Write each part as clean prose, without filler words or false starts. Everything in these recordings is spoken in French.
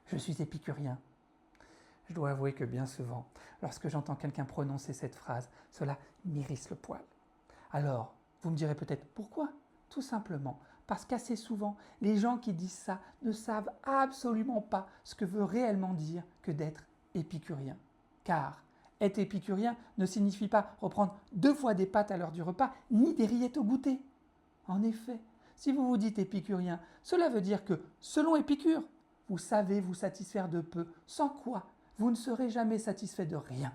je suis épicurien. Je dois avouer que bien souvent, lorsque j'entends quelqu'un prononcer cette phrase, cela m'irrisse le poil. Alors, vous me direz peut-être pourquoi? Tout simplement parce qu'assez souvent, les gens qui disent ça ne savent absolument pas ce que veut réellement dire que d'être épicurien. Car être épicurien ne signifie pas reprendre 2 fois des pâtes à l'heure du repas, ni des rillettes au goûter. En effet, si vous vous dites épicurien, cela veut dire que, selon Épicure, vous savez vous satisfaire de peu, sans quoi vous ne serez jamais satisfait de rien.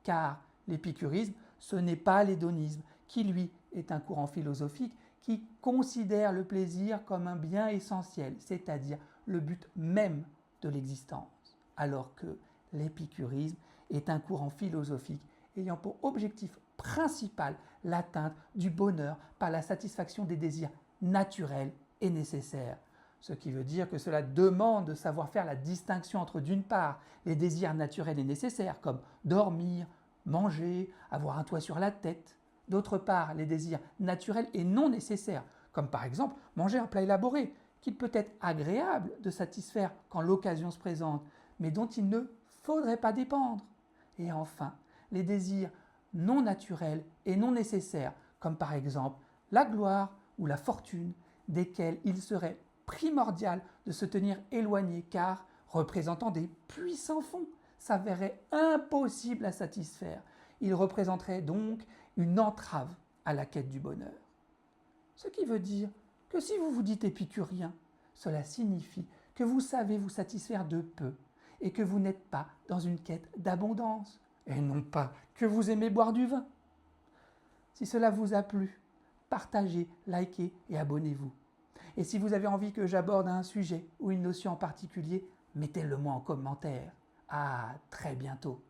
Car l'épicurisme, ce n'est pas l'hédonisme, qui lui est un courant philosophique qui considère le plaisir comme un bien essentiel, c'est-à-dire le but même de l'existence, alors que l'épicurisme est un courant philosophique ayant pour objectif principal l'atteinte du bonheur par la satisfaction des désirs naturels et nécessaires. Ce qui veut dire que cela demande de savoir faire la distinction entre d'une part les désirs naturels et nécessaires comme dormir, manger, avoir un toit sur la tête, d'autre part les désirs naturels et non nécessaires comme par exemple manger un plat élaboré qu'il peut être agréable de satisfaire quand l'occasion se présente mais dont il ne faudrait pas dépendre. Et enfin, les désirs non naturels et non nécessaires, comme par exemple la gloire ou la fortune, desquels il serait primordial de se tenir éloigné car, représentant des puissants fonds, s'avérerait impossible à satisfaire. Il représenterait donc une entrave à la quête du bonheur. Ce qui veut dire que si vous vous dites épicurien, cela signifie que vous savez vous satisfaire de peu et que vous n'êtes pas dans une quête d'abondance, et non pas que vous aimez boire du vin. Si cela vous a plu, partagez, likez et abonnez-vous. Et si vous avez envie que j'aborde un sujet ou une notion en particulier, mettez-le moi en commentaire. À très bientôt.